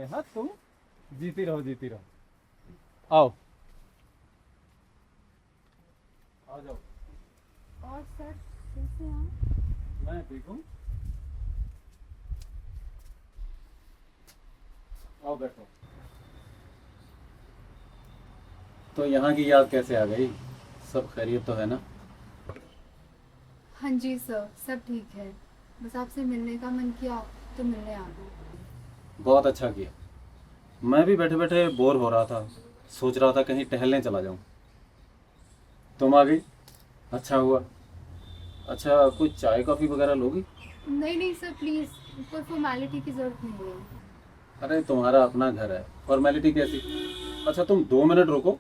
हाँ तुम जीती रहो जीती रहो। आओ, आ जाओ। और सर कैसे हैं? मैं ठीक हूँ। आओ बैठो। तो यहाँ की याद कैसे आ गई? सब खैरियत तो है ना? हाँ जी सर, सब ठीक है। बस आपसे मिलने का मन किया तो मिलने आ गए। बहुत अच्छा किया। मैं भी बैठे बैठे बोर हो रहा था, सोच रहा था कहीं टहलने चला जाऊँ। तुम आ गई, अच्छा हुआ। अच्छा, कुछ चाय कॉफ़ी वगैरह लोगी? नहीं नहीं सर, प्लीज़, कोई फॉर्मेलिटी की ज़रूरत नहीं है। अरे तुम्हारा अपना घर है, फॉर्मेलिटी कैसी? अच्छा तुम 2 मिनट रुको,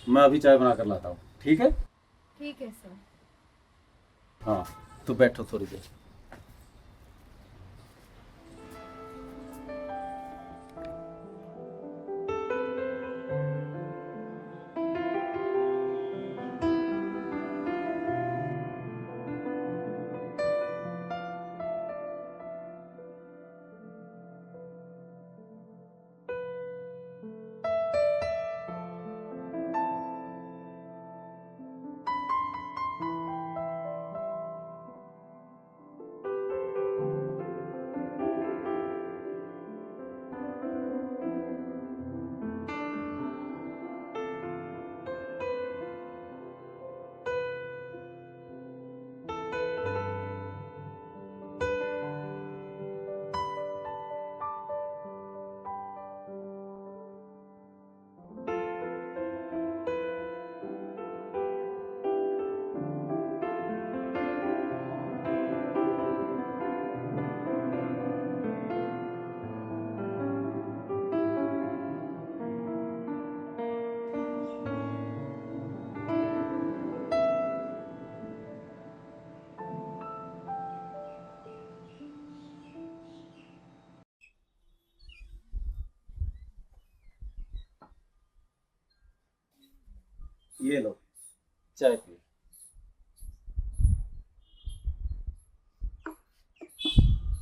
मैं अभी चाय बना कर लाता हूँ, ठीक है? ठीक है सर। हाँ, तो बैठो थोड़ी देर। ये लो, चाय पियो।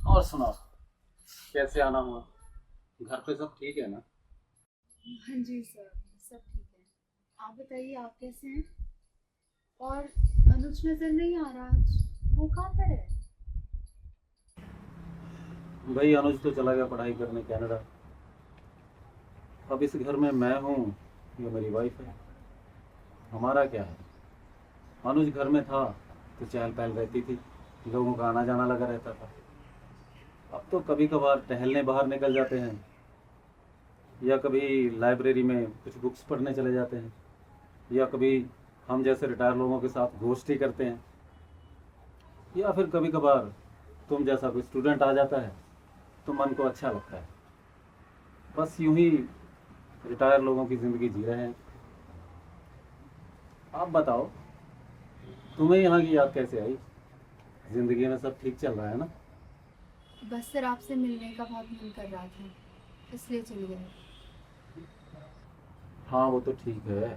और सुनाओ, कैसे आना हुआ? घर पे सब ठीक है ना? हाँ जी सर, सब ठीक है। आप बताइए, आप कैसे हैं? और अनुज नज़र नहीं आ रहा आज, वो कहाँ पर है? भाई अनुज तो चला गया पढ़ाई करने कनाडा। अब इस घर में मैं हूँ, ये मेरी वाइफ है। हमारा क्या है? अनुज घर में था तो चहल पहल रहती थी, लोगों का आना जाना लगा रहता था। अब तो कभी कभार टहलने बाहर निकल जाते हैं, या कभी लाइब्रेरी में कुछ बुक्स पढ़ने चले जाते हैं, या कभी हम जैसे रिटायर लोगों के साथ गोष्ठी करते हैं, या फिर कभी कभार तुम जैसा कोई स्टूडेंट आ जाता है तो मन को अच्छा लगता है। बस यूं ही रिटायर लोगों की ज़िंदगी जी रहे हैं। आप बताओ, तुम्हें यहाँ की याद कैसे आई? ज़िंदगी में सब ठीक चल रहा है ना? बस सर, आपसे मिलने का बहुत मन कर रहा था, इसलिए चल गए। हाँ वो तो ठीक है,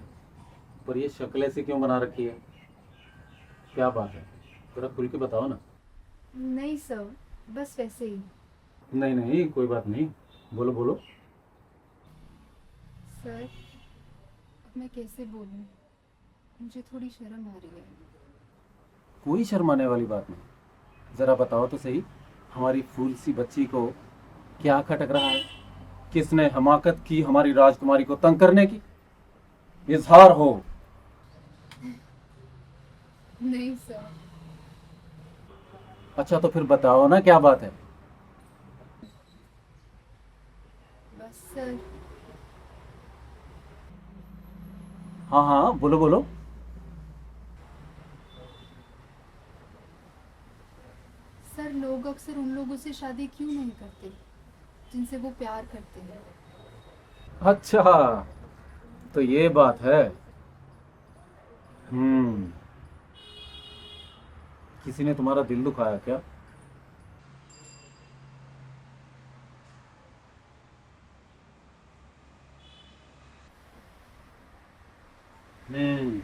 पर ये शक्ल ऐसे क्यों बना रखी है? क्या बात है? थोड़ा खुल के बताओ ना। नहीं सर, बस वैसे ही। नहीं नहीं, कोई बात नहीं, बोलो बोलो। सर, अब मैं कैसे बोलूं, मुझे थोड़ी शर्म आ रही है। कोई शर्माने वाली बात नहीं, ज़रा बताओ तो सही, हमारी फूल सी बच्ची को क्या खटक रहा है? किसने हमाकत की हमारी राजकुमारी को तंग करने की? इजहार हो। नहीं सर। अच्छा तो फिर बताओ ना, क्या बात है? बस सर, हाँ हाँ, बोलो बोलो। सर लोग अक्सर उन लोगों से शादी क्यों नहीं करते जिनसे वो प्यार करते हैं? अच्छा, तो ये बात है। हम्म, किसी ने तुम्हारा दिल दुखाया क्या? हम्म।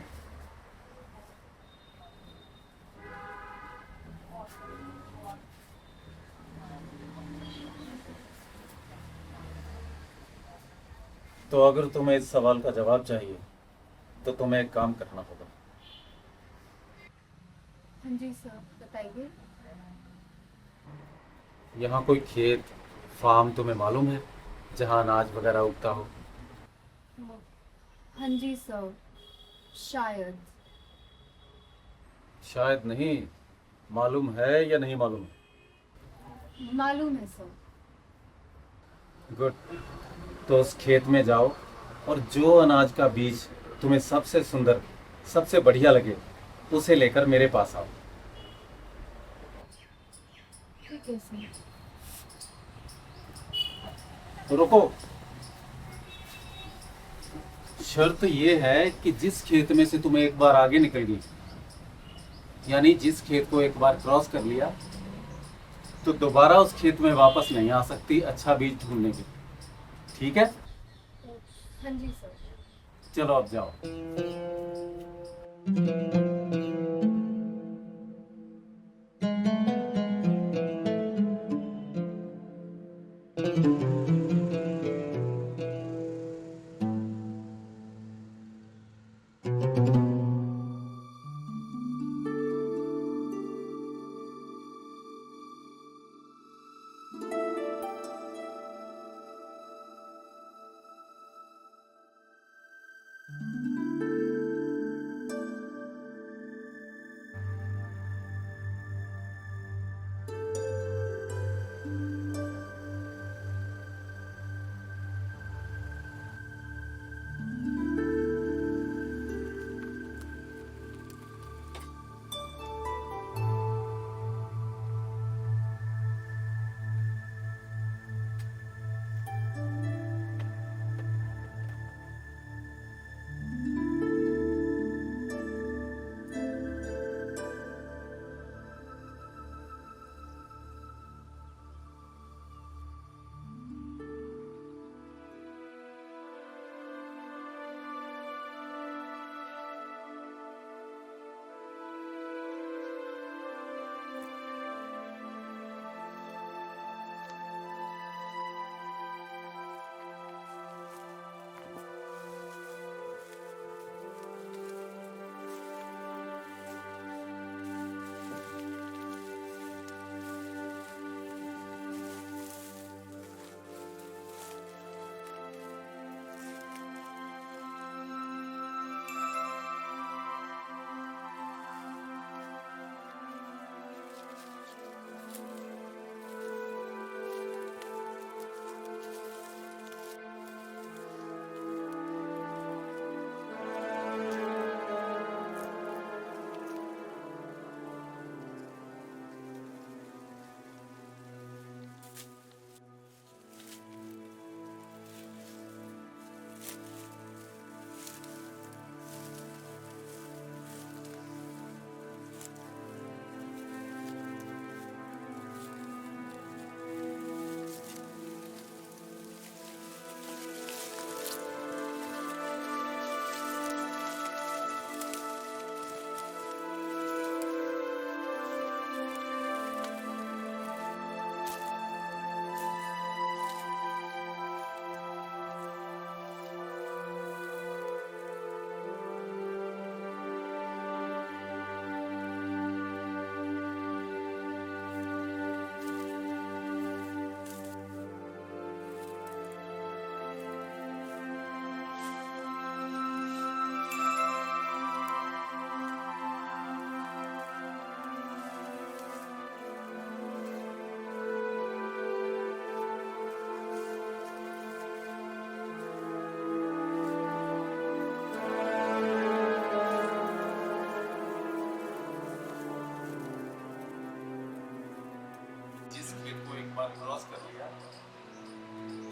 तो अगर तुम्हें इस सवाल का जवाब चाहिए तो तुम्हें एक काम करना होगा। हाँ जी सर, बताइए। यहाँ कोई खेत, फार्म तुम्हें मालूम है जहाँ अनाज वगैरह उगता हो? हाँ जी सर, शायद। शायद नहीं, मालूम है या नहीं मालूम? मालूम है सर। गुड। तो उस खेत में जाओ और जो अनाज का बीज तुम्हें सबसे सुंदर, सबसे बढ़िया लगे, उसे लेकर मेरे पास आओ। ठीक है सर। तो रुको, शर्त ये है कि जिस खेत में से तुम एक बार आगे निकल गई, यानी जिस खेत को एक बार क्रॉस कर लिया, तो दोबारा उस खेत में वापस नहीं आ सकती अच्छा बीज ढूंढने के। ठीक है? हाँ जी सर। चलो अब जाओ। जिस खेत को एक बार क्रॉस कर लिया,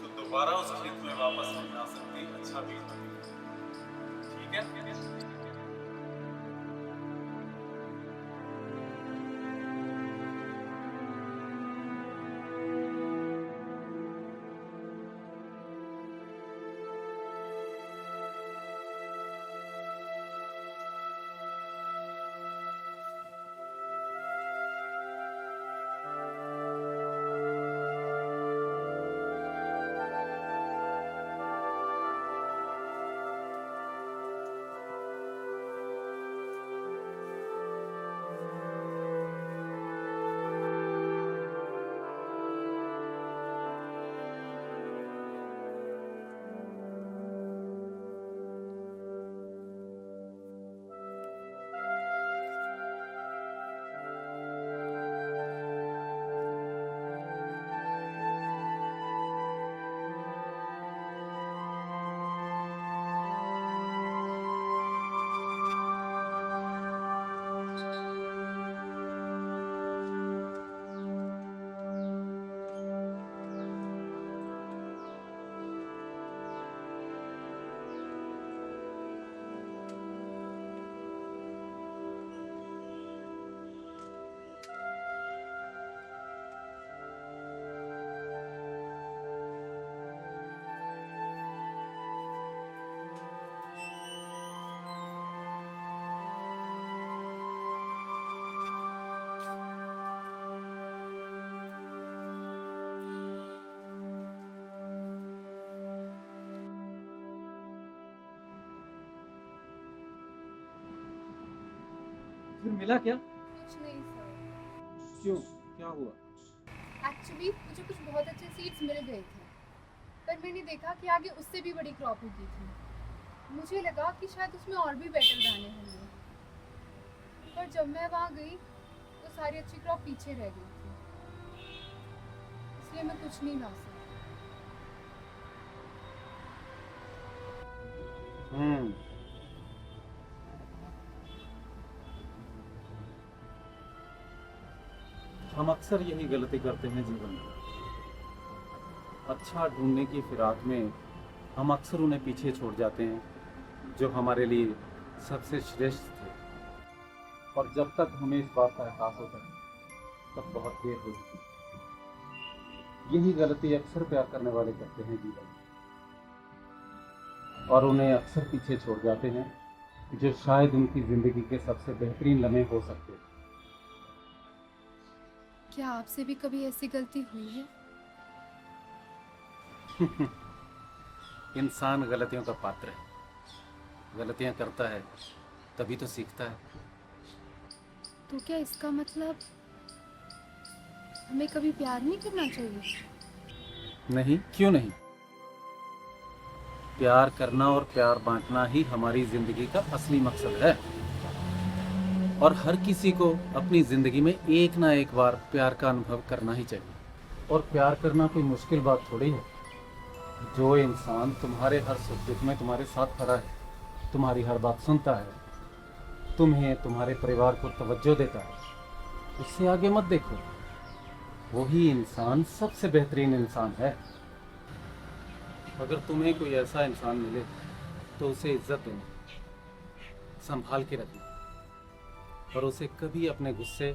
तो दोबारा उस खेत में वापस नहीं आ सकती अच्छा बीज ढूंढने। ठीक है? फिर मिला क्या? कुछ नहीं सर। क्यों, क्या हुआ? एक्चुअली मुझे कुछ बहुत अच्छे सीड्स मिल गए थे, पर मैंने देखा कि आगे उससे भी बड़ी क्रॉप उगी थी। मुझे लगा कि शायद उसमें और भी बेटर दाने होंगे, पर जब मैं वहाँ गई तो सारी अच्छी क्रॉप पीछे रह गई थी, इसलिए मैं कुछ नहीं ला सकी। हम्म हम अक्सर यही गलती करते हैं जीवन में। अच्छा ढूंढने की फिराक में हम अक्सर उन्हें पीछे छोड़ जाते हैं जो हमारे लिए सबसे श्रेष्ठ थे, और जब तक हमें इस बात का एहसास होता है तब बहुत देर हो जाती है। यही गलती अक्सर प्यार करने वाले करते हैं जीवन में, और उन्हें अक्सर पीछे छोड़ जाते हैं जो शायद उनकी जिंदगी के सबसे बेहतरीन लम्हे हो सकते हैं। क्या आपसे भी कभी ऐसी गलती हुई है? इंसान गलतियों का पात्र है, गलतियां करता है तभी तो सीखता है। तो क्या इसका मतलब हमें कभी प्यार नहीं करना चाहिए? नहीं, क्यों नहीं? प्यार करना और प्यार बांटना ही हमारी जिंदगी का असली मकसद है, और हर किसी को अपनी जिंदगी में एक ना एक बार प्यार का अनुभव करना ही चाहिए। और प्यार करना कोई मुश्किल बात थोड़ी है। जो इंसान तुम्हारे हर सुख दुख में तुम्हारे साथ खड़ा है, तुम्हारी हर बात सुनता है, तुम्हें तुम्हारे परिवार को तवज्जो देता है, उससे आगे मत देखो। वही इंसान सबसे बेहतरीन इंसान है। अगर तुम्हें कोई ऐसा इंसान मिले तो उसे इज्जत देना, संभाल के रखना, और उसे कभी अपने गुस्से,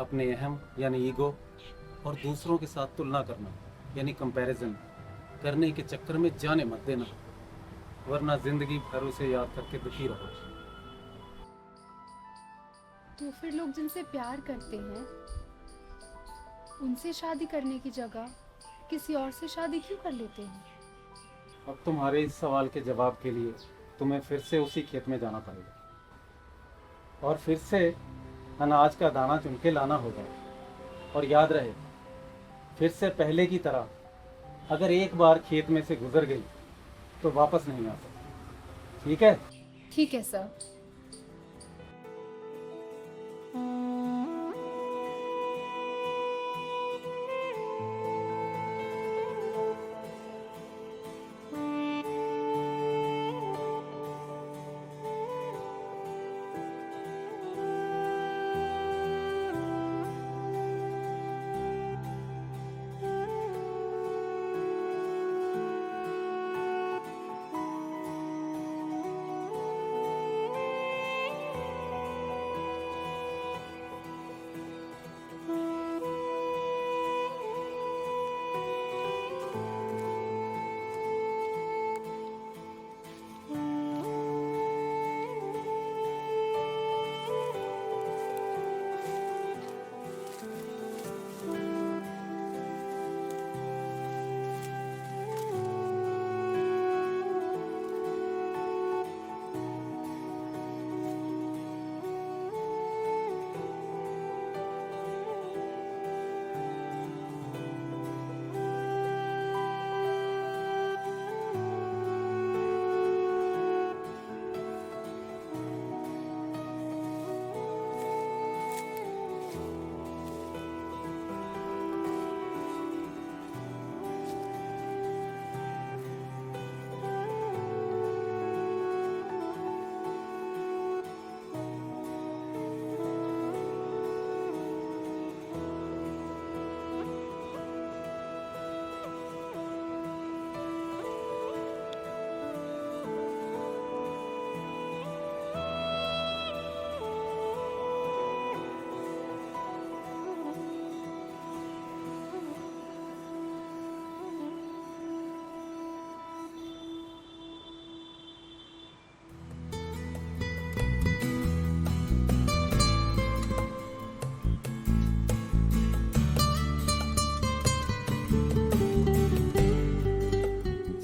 अपने अहम यानी ईगो और दूसरों के साथ तुलना करना यानी कंपैरिजन करने के चक्कर में जाने मत देना, वरना जिंदगी भर उसे याद करके दुखी रहो। तो फिर लोग जिनसे प्यार करते हैं उनसे शादी करने की जगह किसी और से शादी क्यों कर लेते हैं? अब तुम्हारे इस सवाल के जवाब के लिए तुम्हें फिर से उसी खेत में जाना पड़ेगा, और फिर से अनाज का दाना चुन के लाना होगा। और याद रहे, फिर से पहले की तरह अगर एक बार खेत में से गुजर गई तो वापस नहीं आ सकती। ठीक है? ठीक है सर।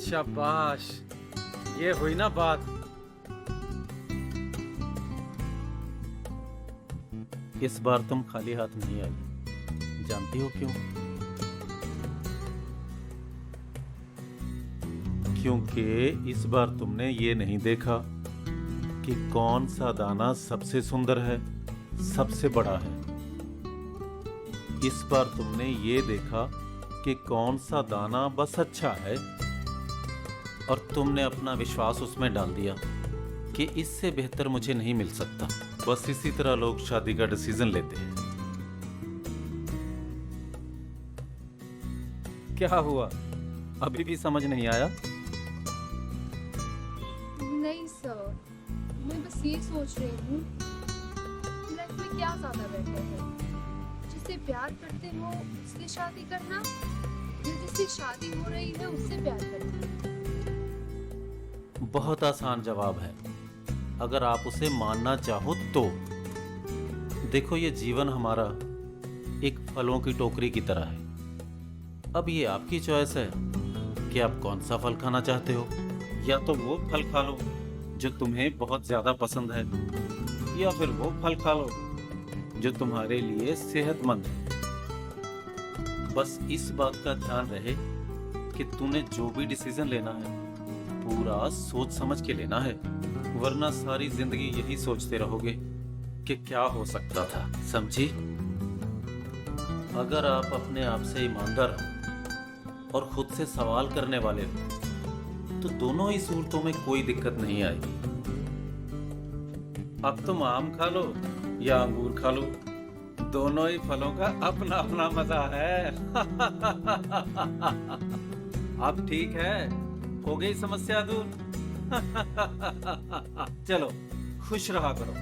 शाबाश, ये हुई ना बात। इस बार तुम खाली हाथ नहीं आई। जानती हो क्यों? क्योंकि इस बार तुमने ये नहीं देखा कि कौन सा दाना सबसे सुंदर है, सबसे बड़ा है। इस बार तुमने ये देखा कि कौन सा दाना बस अच्छा है, और तुमने अपना विश्वास उसमें डाल दिया कि इससे बेहतर मुझे नहीं मिल सकता। बस इसी तरह लोग शादी का डिसीजन लेते हैं। क्या हुआ, अभी भी समझ नहीं आया? नहीं सर, मैं बस ये सोच रही हूँ लाइफ में क्या ज़्यादा बेटर है, जिससे प्यार करते हो उससे शादी करना या जिससे शादी हो रही है उससे प्यार करना। बहुत आसान जवाब है, अगर आप उसे मानना चाहो तो। देखो, ये जीवन हमारा एक फलों की टोकरी की तरह है। अब ये आपकी चॉइस है कि आप कौन सा फल खाना चाहते हो। या तो वो फल खा लो जो तुम्हें बहुत ज्यादा पसंद है, या फिर वो फल खा लो जो तुम्हारे लिए सेहतमंद है। बस इस बात का ध्यान रहे कि तूने जो भी डिसीजन लेना है पूरा सोच समझ के लेना है, वरना सारी जिंदगी यही सोचते रहोगे कि क्या हो सकता था। समझी? अगर आप अपने आप से ईमानदार हो और खुद से सवाल करने वाले हो तो दोनों ही सूरतों में कोई दिक्कत नहीं आएगी। अब तुम आम खा लो या अंगूर खा लो, दोनों ही फलों का अपना अपना मजा है। अब ठीक है, हो गई समस्या दूर। चलो खुश रहा करो।